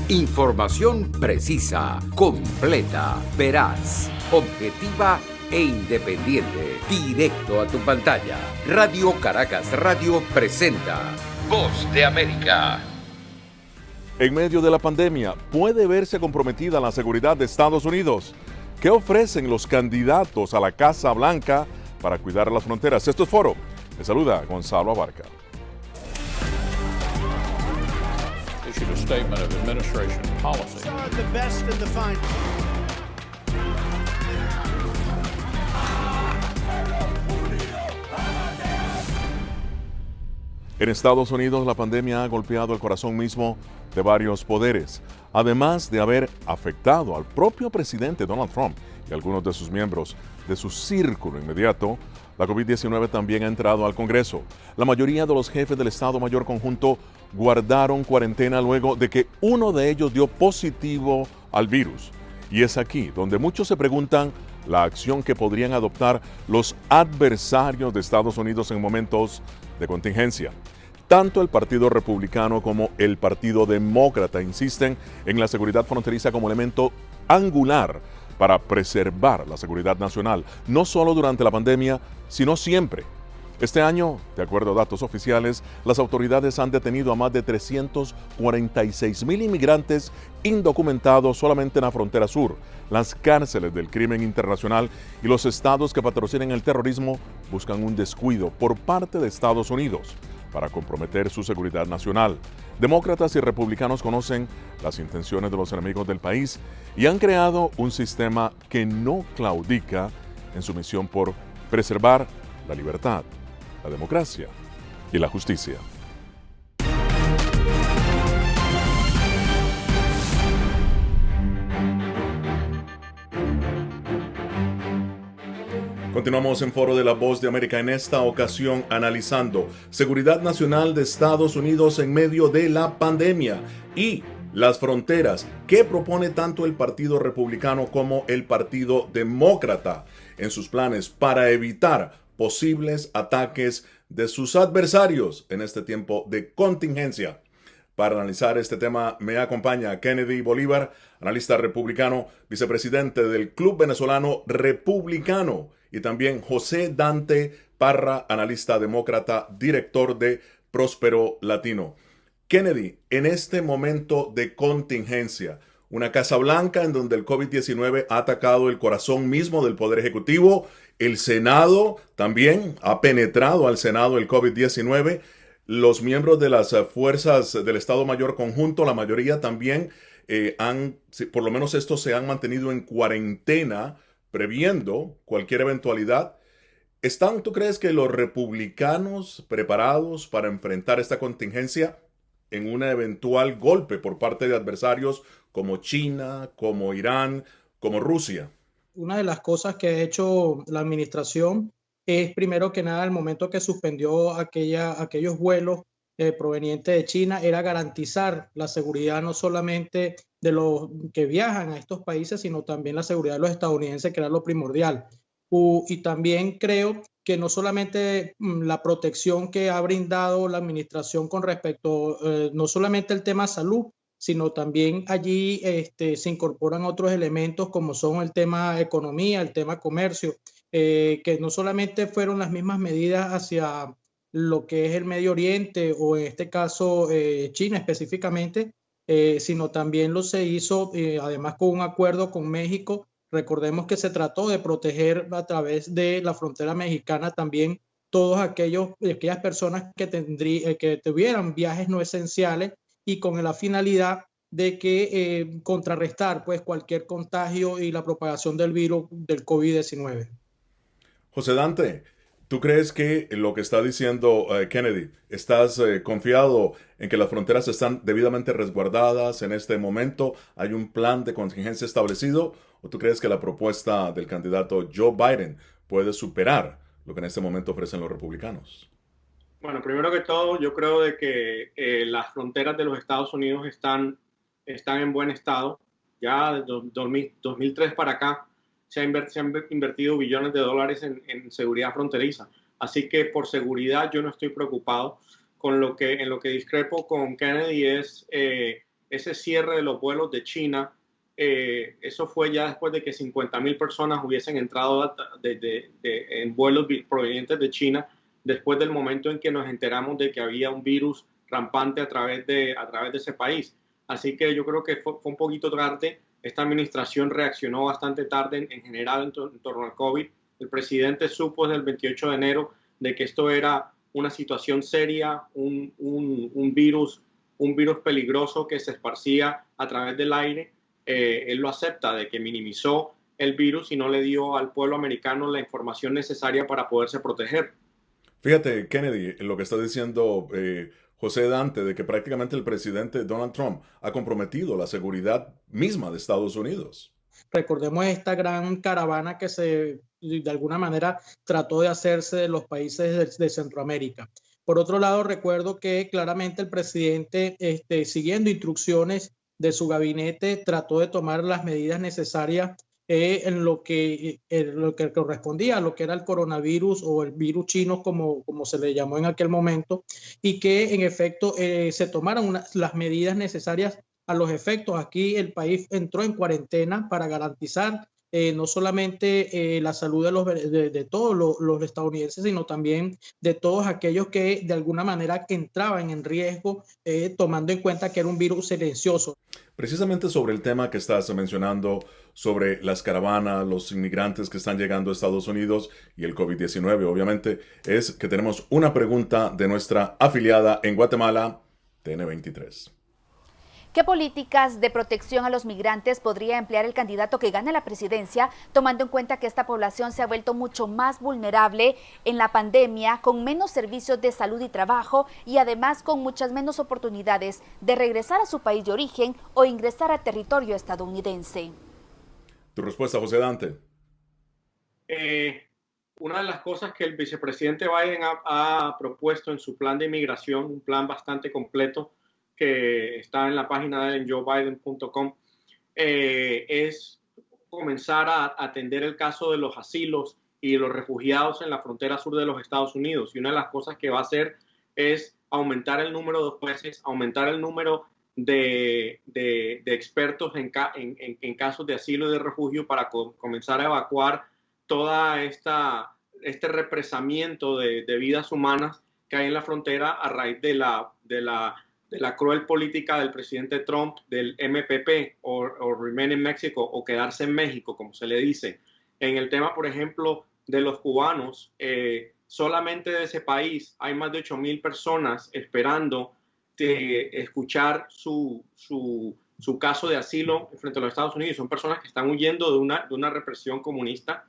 Información precisa, completa, veraz, objetiva e independiente. Directo a tu pantalla. Radio Caracas Radio presenta Voz de América. En medio de la pandemia, ¿puede verse comprometida la seguridad de Estados Unidos? ¿Qué ofrecen los candidatos a la Casa Blanca para cuidar las fronteras? Esto es Foro. Le saluda Gonzalo Abarca. Issued a statement of administration policy. The best and the fine. En Estados Unidos, la pandemia ha golpeado el corazón mismo de varios poderes, además de haber afectado al propio presidente Donald Trump y algunos de sus miembros de su círculo inmediato. La COVID-19 también ha entrado al Congreso. La mayoría de los jefes del Estado Mayor Conjunto guardaron cuarentena luego de que uno de ellos dio positivo al virus. Y es aquí donde muchos se preguntan la acción que podrían adoptar los adversarios de Estados Unidos en momentos de contingencia. Tanto el Partido Republicano como el Partido Demócrata insisten en la seguridad fronteriza como elemento angular para preservar la seguridad nacional, no solo durante la pandemia, sino siempre. Este año, de acuerdo a datos oficiales, las autoridades han detenido a más de 346,000 inmigrantes indocumentados solamente en la frontera sur. Las cárceles del crimen internacional y los estados que patrocinan el terrorismo buscan un descuido por parte de Estados Unidos para comprometer su seguridad nacional. Demócratas y republicanos conocen las intenciones de los enemigos del país y han creado un sistema que no claudica en su misión por preservar la libertad, la democracia y la justicia. Continuamos en Foro de la Voz de América, en esta ocasión analizando seguridad nacional de Estados Unidos en medio de la pandemia y las fronteras que propone tanto el Partido Republicano como el Partido Demócrata en sus planes para evitar posibles ataques de sus adversarios en este tiempo de contingencia. Para analizar este tema me acompaña Kennedy Bolívar, analista republicano, vicepresidente del Club Venezolano Republicano, y también José Dante Parra, analista demócrata, director de Próspero Latino. Kennedy, en este momento de contingencia, una Casa Blanca en donde el COVID-19 ha atacado el corazón mismo del Poder Ejecutivo, el Senado también ha penetrado al Senado el COVID-19, los miembros de las fuerzas del Estado Mayor Conjunto, la mayoría también por lo menos estos se han mantenido en cuarentena, previendo cualquier eventualidad. ¿Tú crees que los republicanos preparados para enfrentar esta contingencia en un eventual golpe por parte de adversarios como China, como Irán, como Rusia? Una de las cosas que ha hecho la administración es, primero que nada, el momento que suspendió aquellos vuelos provenientes de China, era garantizar la seguridad no solamente de los que viajan a estos países, sino también la seguridad de los estadounidenses, que era lo primordial. Y también creo que no solamente la protección que ha brindado la administración con respecto, no solamente el tema salud, sino también allí se incorporan otros elementos como son el tema economía, el tema comercio, que no solamente fueron las mismas medidas hacia lo que es el Medio Oriente o en este caso China específicamente, sino también se hizo además con un acuerdo con México. Recordemos que se trató de proteger a través de la frontera mexicana también todas aquellas personas que tuvieran viajes no esenciales y con la finalidad de que contrarrestar pues cualquier contagio y la propagación del virus del COVID-19. José Dante, ¿tú crees que lo que está diciendo Kennedy, estás confiado en que las fronteras están debidamente resguardadas en este momento? ¿Hay un plan de contingencia establecido? ¿O tú crees que la propuesta del candidato Joe Biden puede superar lo que en este momento ofrecen los republicanos? Bueno, primero que todo, yo creo de que las fronteras de los Estados Unidos están en buen estado. Ya de 2003 para acá se han invertido billones de dólares en seguridad fronteriza. Así que por seguridad yo no estoy preocupado. En lo que discrepo con Kennedy es ese cierre de los vuelos de China, eso fue ya después de que 50,000 personas hubiesen entrado en vuelos provenientes de China, después del momento en que nos enteramos de que había un virus rampante a través de ese país. Así que yo creo que fue un poquito tarde. Esta administración reaccionó bastante tarde en general en torno al COVID. El presidente supo desde el 28 de enero de que esto era una situación seria, un virus peligroso que se esparcía a través del aire. Él lo acepta, de que minimizó el virus y no le dio al pueblo americano la información necesaria para poderse proteger. Fíjate, Kennedy, lo que está diciendo José Dante, de que prácticamente el presidente Donald Trump ha comprometido la seguridad misma de Estados Unidos. Recordemos esta gran caravana que de alguna manera trató de hacerse de los países de Centroamérica. Por otro lado, recuerdo que claramente el presidente, siguiendo instrucciones de su gabinete, trató de tomar las medidas necesarias en lo que correspondía a lo que era el coronavirus o el virus chino, como se le llamó en aquel momento, y que en efecto se tomaron las medidas necesarias a los efectos. Aquí el país entró en cuarentena para garantizar no solamente la salud de todos los estadounidenses, sino también de todos aquellos que de alguna manera entraban en riesgo, tomando en cuenta que era un virus silencioso. Precisamente sobre el tema que estás mencionando, sobre las caravanas, los inmigrantes que están llegando a Estados Unidos y el COVID-19, obviamente, es que tenemos una pregunta de nuestra afiliada en Guatemala, TN23. ¿Qué políticas de protección a los migrantes podría emplear el candidato que gane la presidencia, tomando en cuenta que esta población se ha vuelto mucho más vulnerable en la pandemia, con menos servicios de salud y trabajo y además con muchas menos oportunidades de regresar a su país de origen o ingresar a territorio estadounidense? Tu respuesta, José Dante. Una de las cosas que el vicepresidente Biden ha propuesto en su plan de inmigración, un plan bastante completo, que está en la página de él en joebiden.com, es comenzar a atender el caso de los asilos y los refugiados en la frontera sur de los Estados Unidos. Y una de las cosas que va a hacer es aumentar el número de jueces, aumentar el número de expertos en casos de asilo y de refugio para comenzar a evacuar toda este represamiento de vidas humanas que hay en la frontera a raíz de la cruel política del presidente Trump, del MPP, o Remain in Mexico, o quedarse en México, como se le dice. En el tema, por ejemplo, de los cubanos, solamente de ese país hay más de 8,000 personas esperando escuchar su caso de asilo frente a los Estados Unidos. Son personas que están huyendo de una represión comunista.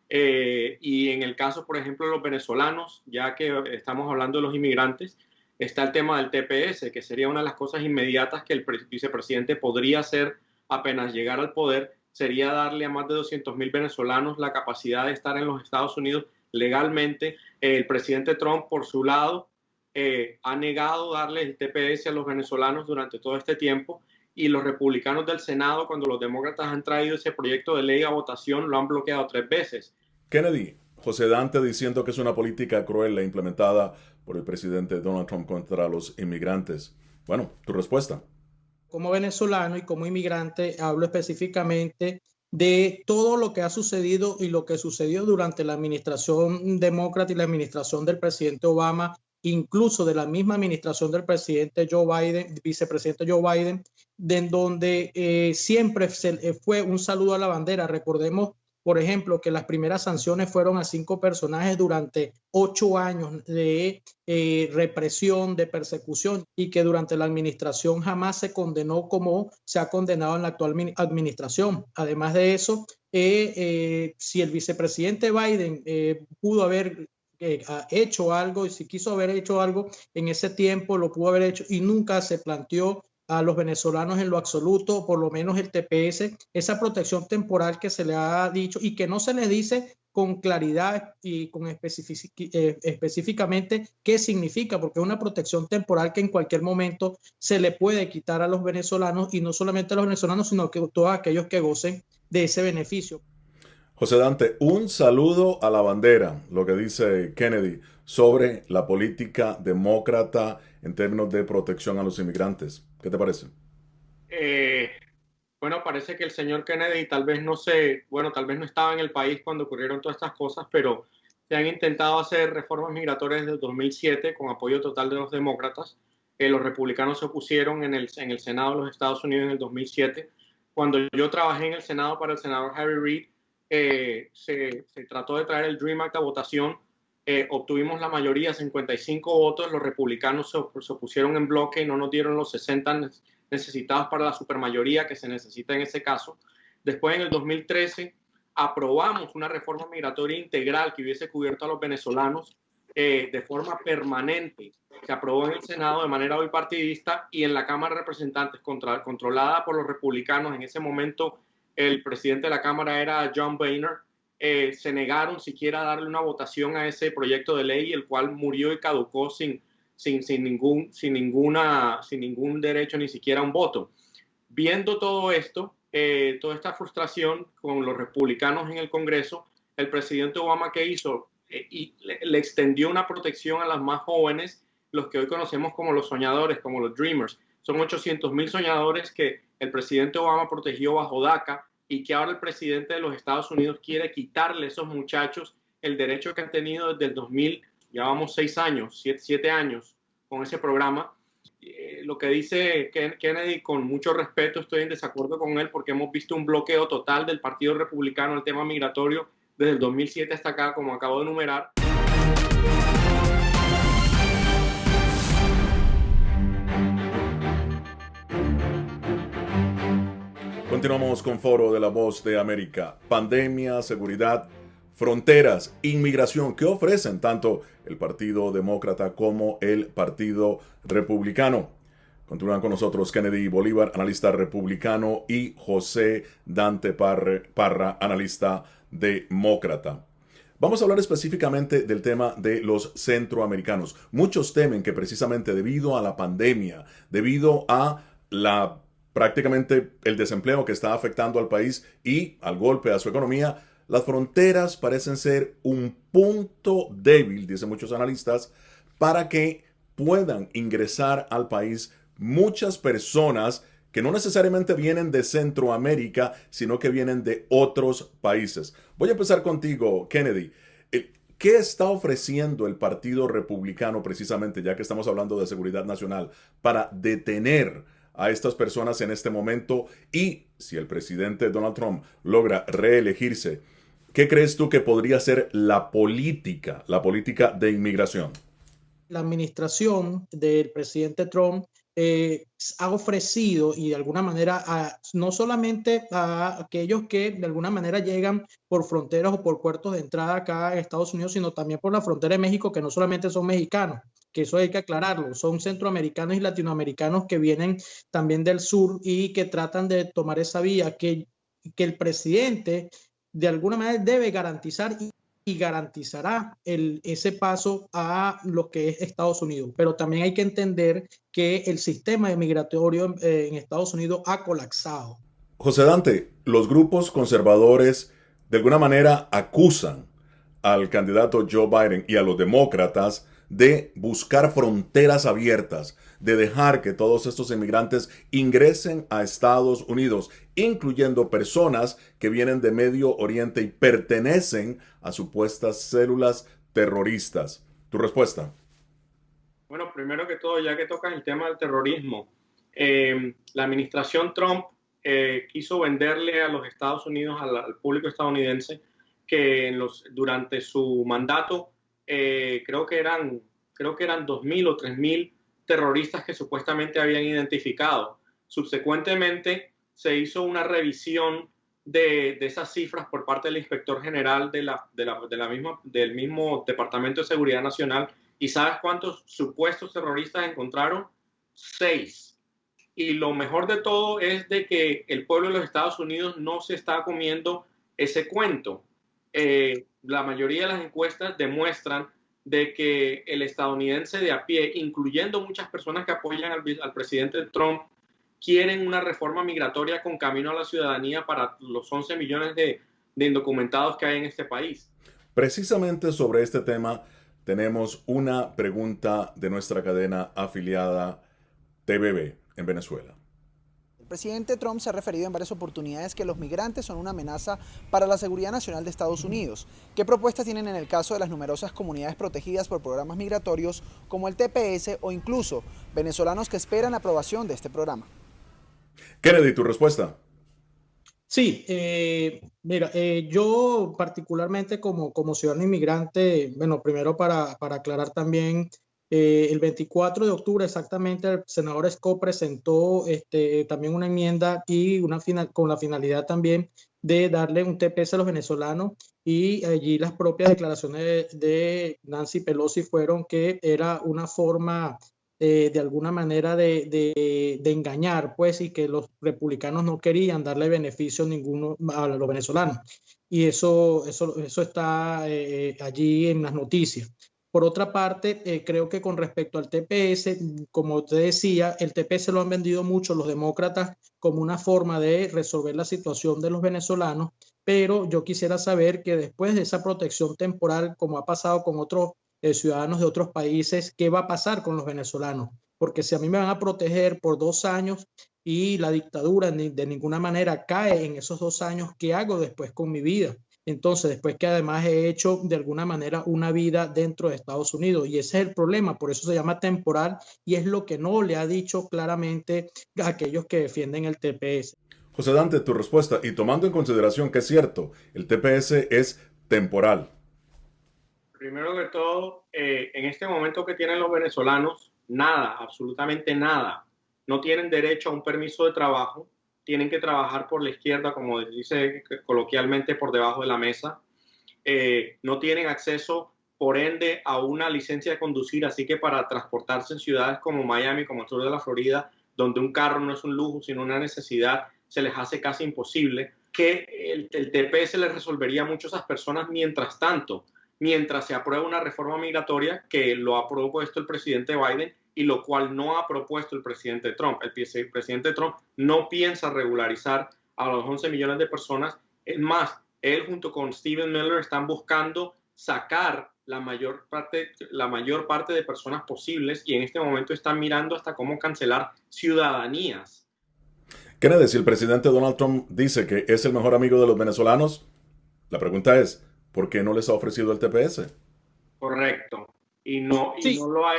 Y en el caso, por ejemplo, de los venezolanos, ya que estamos hablando de los inmigrantes, está el tema del TPS, que sería una de las cosas inmediatas que el vicepresidente podría hacer apenas llegar al poder, sería darle a más de 200,000 venezolanos la capacidad de estar en los Estados Unidos legalmente. El presidente Trump, por su lado, ha negado darle el TPS a los venezolanos durante todo este tiempo, y los republicanos del Senado, cuando los demócratas han traído ese proyecto de ley a votación, lo han bloqueado 3 veces. Kennedy, José Dante diciendo que es una política cruel la implementada por el presidente Donald Trump contra los inmigrantes. Bueno, tu respuesta. Como venezolano y como inmigrante, hablo específicamente de todo lo que ha sucedido y lo que sucedió durante la administración demócrata y la administración del presidente Obama, incluso de la misma administración del presidente Joe Biden, vicepresidente Joe Biden, en donde siempre fue un saludo a la bandera. Recordemos, por ejemplo, que las primeras sanciones fueron a 5 personajes durante 8 años de represión, de persecución, y que durante la administración jamás se condenó como se ha condenado en la actual administración. Además de eso, si el vicepresidente Biden pudo haber hecho algo, y si quiso haber hecho algo en ese tiempo, lo pudo haber hecho, y nunca se planteó a los venezolanos en lo absoluto, por lo menos el TPS, esa protección temporal que se le ha dicho y que no se le dice con claridad y con específicamente qué significa, porque es una protección temporal que en cualquier momento se le puede quitar a los venezolanos, y no solamente a los venezolanos, sino que todos aquellos que gocen de ese beneficio. José Dante, un saludo a la bandera, lo que dice Kennedy sobre la política demócrata en términos de protección a los inmigrantes. ¿Qué te parece? Bueno, parece que el señor Kennedy tal vez no estaba en el país cuando ocurrieron todas estas cosas, pero se han intentado hacer reformas migratorias desde el 2007 con apoyo total de los demócratas. Los republicanos se opusieron en el Senado de los Estados Unidos en el 2007. Cuando yo trabajé en el Senado para el senador Harry Reid, se trató de traer el DREAM Act a votación. Obtuvimos la mayoría, 55 votos. Los republicanos se opusieron en bloque y no nos dieron los 60 necesitados para la supermayoría que se necesita en ese caso. Después, en el 2013, aprobamos una reforma migratoria integral que hubiese cubierto a los venezolanos de forma permanente. Se aprobó en el Senado de manera bipartidista y en la Cámara de Representantes, controlada por los republicanos. En ese momento, el presidente de la Cámara era John Boehner. Se negaron siquiera a darle una votación a ese proyecto de ley, el cual murió y caducó sin ningún derecho, ni siquiera un voto. Viendo todo esto, toda esta frustración con los republicanos en el Congreso, el presidente Obama, ¿qué hizo? Y le extendió una protección a las más jóvenes, los que hoy conocemos como los soñadores, como los dreamers. Son 800,000 soñadores que el presidente Obama protegió bajo DACA y que ahora el presidente de los Estados Unidos quiere quitarle a esos muchachos el derecho que han tenido desde el 2000. Ya vamos 7 años con ese programa. Lo que dice Kennedy, con mucho respeto, estoy en desacuerdo con él porque hemos visto un bloqueo total del Partido Republicano al tema migratorio desde el 2007 hasta acá, como acabo de enumerar. Continuamos con Foro de la Voz de América. Pandemia, seguridad, fronteras, inmigración. ¿Qué ofrecen tanto el Partido Demócrata como el Partido Republicano? Continúan con nosotros Kennedy Bolívar, analista republicano, y José Dante Parra, analista demócrata. Vamos a hablar específicamente del tema de los centroamericanos. Muchos temen que precisamente debido a la pandemia, debido a prácticamente el desempleo que está afectando al país y al golpe a su economía, las fronteras parecen ser un punto débil, dicen muchos analistas, para que puedan ingresar al país muchas personas que no necesariamente vienen de Centroamérica, sino que vienen de otros países. Voy a empezar contigo, Kennedy. ¿Qué está ofreciendo el Partido Republicano precisamente, ya que estamos hablando de seguridad nacional, para detener a estas personas en este momento? Y si el presidente Donald Trump logra reelegirse, ¿qué crees tú que podría ser la política de inmigración? La administración del presidente Trump ha ofrecido, y de alguna manera no solamente a aquellos que de alguna manera llegan por fronteras o por puertos de entrada acá a Estados Unidos, sino también por la frontera de México, que no solamente son mexicanos, que eso hay que aclararlo, son centroamericanos y latinoamericanos que vienen también del sur y que tratan de tomar esa vía que el presidente de alguna manera debe garantizar y garantizará ese paso a lo que es Estados Unidos. Pero también hay que entender que el sistema migratorio en Estados Unidos ha colapsado. José Dante, los grupos conservadores de alguna manera acusan al candidato Joe Biden y a los demócratas de buscar fronteras abiertas, de dejar que todos estos inmigrantes ingresen a Estados Unidos, incluyendo personas que vienen de Medio Oriente y pertenecen a supuestas células terroristas. ¿Tu respuesta? Bueno, primero que todo, ya que tocas el tema del terrorismo, la administración Trump quiso venderle a los Estados Unidos, al público estadounidense, que durante su mandato creo que eran 2,000 o 3,000 terroristas que supuestamente habían identificado. Subsecuentemente se hizo una revisión de esas cifras por parte del inspector general del mismo Departamento de Seguridad Nacional. ¿Y sabes cuántos supuestos terroristas encontraron? 6. Y lo mejor de todo es de que el pueblo de los Estados Unidos no se está comiendo ese cuento. La mayoría de las encuestas demuestran de que el estadounidense de a pie, incluyendo muchas personas que apoyan al presidente Trump, quieren una reforma migratoria con camino a la ciudadanía para los 11 millones de indocumentados que hay en este país. Precisamente sobre este tema tenemos una pregunta de nuestra cadena afiliada TVB en Venezuela. presidente Trump se ha referido en varias oportunidades que los migrantes son una amenaza para la seguridad nacional de Estados Unidos. ¿Qué propuestas tienen en el caso de las numerosas comunidades protegidas por programas migratorios como el TPS o incluso venezolanos que esperan la aprobación de este programa? Kennedy, tu respuesta. Sí, mira, yo particularmente como ciudadano inmigrante, bueno, primero para aclarar también, el 24 de octubre exactamente el senador Scott presentó también una enmienda y con la finalidad también de darle un TPS a los venezolanos, y allí las propias declaraciones de Nancy Pelosi fueron que era una forma de alguna manera de engañar, pues, y que los republicanos no querían darle beneficio ninguno a los venezolanos. Y eso está allí en las noticias. Por otra parte, creo que con respecto al TPS, como te decía, el TPS lo han vendido mucho los demócratas como una forma de resolver la situación de los venezolanos, pero yo quisiera saber que después de esa protección temporal, como ha pasado con otros ciudadanos de otros países, ¿qué va a pasar con los venezolanos? Porque si a mí me van a proteger por 2 años y la dictadura de ninguna manera cae en esos 2 años, ¿qué hago después con mi vida? Entonces, después que además he hecho de alguna manera una vida dentro de Estados Unidos, y ese es el problema, por eso se llama temporal, y es lo que no le ha dicho claramente a aquellos que defienden el TPS. José Dante, tu respuesta, y tomando en consideración que es cierto, el TPS es temporal. Primero que todo, en este momento que tienen los venezolanos, nada, absolutamente nada. No tienen derecho a un permiso de trabajo, tienen que trabajar por la izquierda, como dice coloquialmente, por debajo de la mesa. No tienen acceso, por ende, a una licencia de conducir, así que para transportarse en ciudades como Miami, como el sur de la Florida, donde un carro no es un lujo, sino una necesidad, se les hace casi imposible. Que el TPS les resolvería mucho a esas personas mientras tanto, mientras se aprueba una reforma migratoria que lo ha propuesto el presidente Biden y lo cual no ha propuesto el presidente Trump. El presidente Trump no piensa regularizar a los 11 millones de personas. Es más, él junto con Stephen Miller están buscando sacar la mayor parte de personas posibles, y en este momento están mirando hasta cómo cancelar ciudadanías. Kennedy, si el presidente Donald Trump dice que es el mejor amigo de los venezolanos, la pregunta es, ¿por qué no les ha ofrecido el TPS? Correcto. Y no lo ha,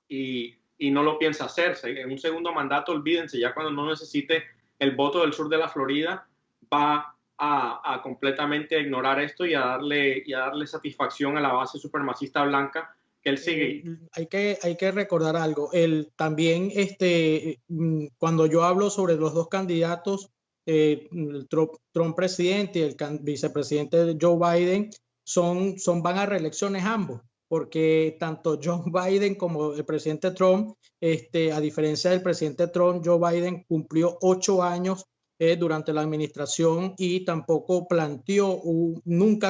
y no lo piensa hacerse. En un segundo mandato, olvídense, ya cuando no necesite el voto del sur de la Florida, va a completamente ignorar esto y a darle satisfacción a la base supremacista blanca que él sigue. Hay que recordar algo. También cuando yo hablo sobre los dos candidatos, el Trump presidente y el vicepresidente Joe Biden, van a reelecciones ambos, porque tanto Joe Biden como el presidente Trump, a diferencia del presidente Trump, Joe Biden cumplió 8 años durante la administración y tampoco planteó, nunca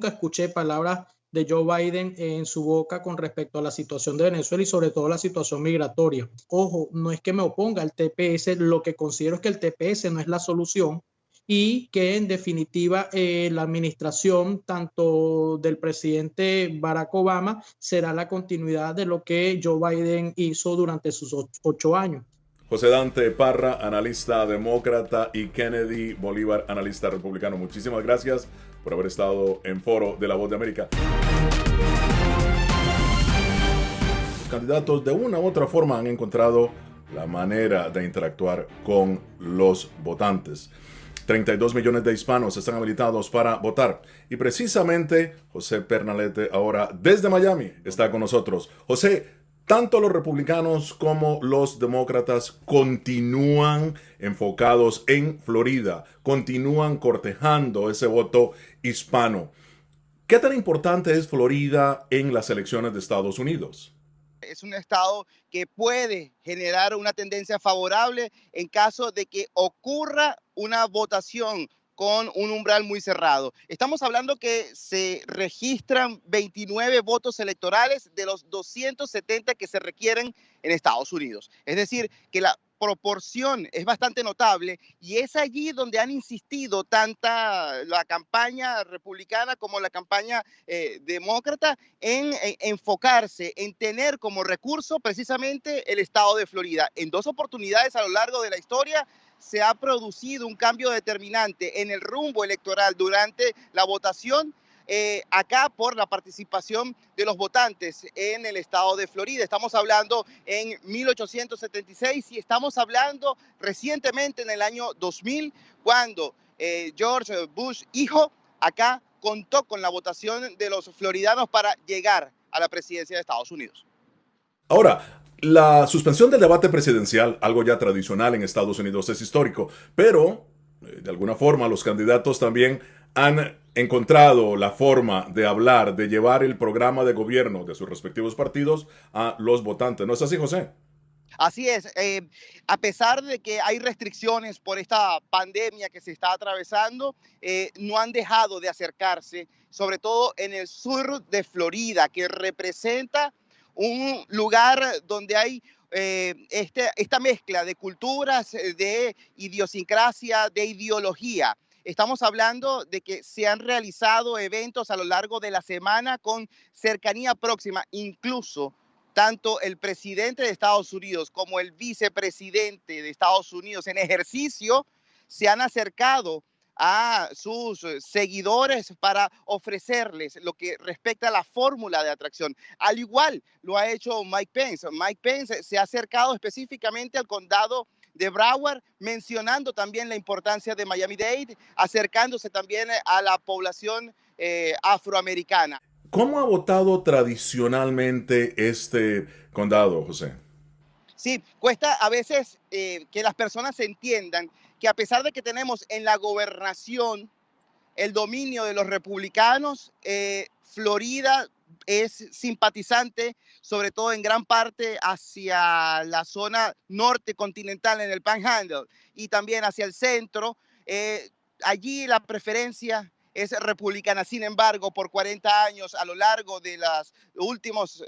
escuché palabras de Joe Biden en su boca con respecto a la situación de Venezuela y sobre todo la situación migratoria. Ojo, no es que me oponga al TPS, lo que considero es que el TPS no es la solución y que en definitiva la administración tanto del presidente Barack Obama será la continuidad de lo que Joe Biden hizo durante sus 8 años. José Dante Parra, analista demócrata, y Kennedy Bolívar, analista republicano. Muchísimas gracias por haber estado en Foro de la Voz de América. Los candidatos de una u otra forma han encontrado la manera de interactuar con los votantes. 32 millones de hispanos están habilitados para votar. Y precisamente José Pernalete ahora desde Miami está con nosotros. José, tanto los republicanos como los demócratas continúan enfocados en Florida, continúan cortejando ese voto hispano. ¿Qué tan importante es Florida en las elecciones de Estados Unidos? Es un estado que puede generar una tendencia favorable en caso de que ocurra una votación con un umbral muy cerrado. Estamos hablando que se registran 29 votos electorales de los 270 que se requieren en Estados Unidos. Es decir, que la proporción es bastante notable y es allí donde han insistido tanta la campaña republicana como la campaña demócrata en enfocarse, en tener como recurso precisamente el estado de Florida. En 2 oportunidades a lo largo de la historia se ha producido un cambio determinante en el rumbo electoral durante la votación, acá por la participación de los votantes en el estado de Florida. Estamos hablando en 1876 y estamos hablando recientemente en el año 2000, cuando George Bush, hijo, acá contó con la votación de los floridanos para llegar a la presidencia de Estados Unidos. Ahora, la suspensión del debate presidencial, algo ya tradicional en Estados Unidos, es histórico, pero de alguna forma los candidatos también han encontrado la forma de hablar, de llevar el programa de gobierno de sus respectivos partidos a los votantes. ¿No es así, José? Así es, a pesar de que hay restricciones por esta pandemia que se está atravesando, no han dejado de acercarse, sobre todo en el sur de Florida, que representa un lugar donde hay esta mezcla de culturas, de idiosincrasia, de ideología. Estamos hablando de que se han realizado eventos a lo largo de la semana con cercanía próxima, incluso tanto el presidente de Estados Unidos como el vicepresidente de Estados Unidos en ejercicio se han acercado a sus seguidores para ofrecerles lo que respecta a la fórmula de atracción. Al igual lo ha hecho Mike Pence. Mike Pence se ha acercado específicamente al condado de Broward, mencionando también la importancia de Miami-Dade, acercándose también a la población afroamericana. ¿Cómo ha votado tradicionalmente este condado, José? Sí, cuesta a veces que las personas entiendan que a pesar de que tenemos en la gobernación el dominio de los republicanos, Florida es simpatizante, sobre todo en gran parte hacia la zona norte continental en el Panhandle y también hacia el centro. Allí la preferencia es republicana. Sin embargo, por 40 años, a lo largo de los últimos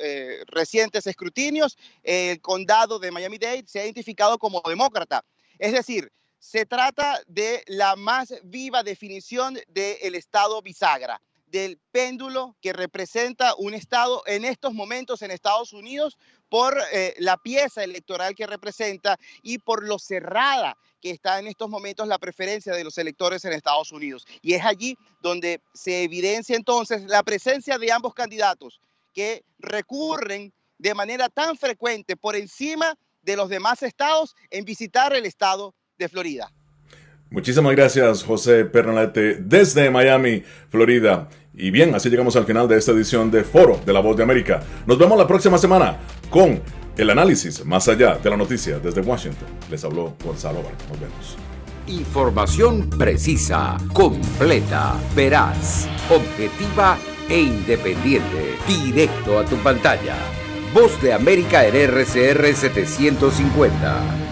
recientes escrutinios, el condado de Miami-Dade se ha identificado como demócrata. Es decir, se trata de la más viva definición del estado bisagra, del péndulo que representa un estado en estos momentos en Estados Unidos por la pieza electoral que representa y por lo cerrada que está en estos momentos la preferencia de los electores en Estados Unidos. Y es allí donde se evidencia entonces la presencia de ambos candidatos que recurren de manera tan frecuente por encima de los demás estados en visitar el estado de Florida. Muchísimas gracias, José Pernalete, desde Miami, Florida. Y bien, así llegamos al final de esta edición de Foro de La Voz de América. Nos vemos la próxima semana con el análisis más allá de la noticia. Desde Washington les habló Gonzalo Vargas. Nos vemos. Información precisa, completa, veraz, objetiva e independiente. Directo a tu pantalla. Voz de América en RCR 750.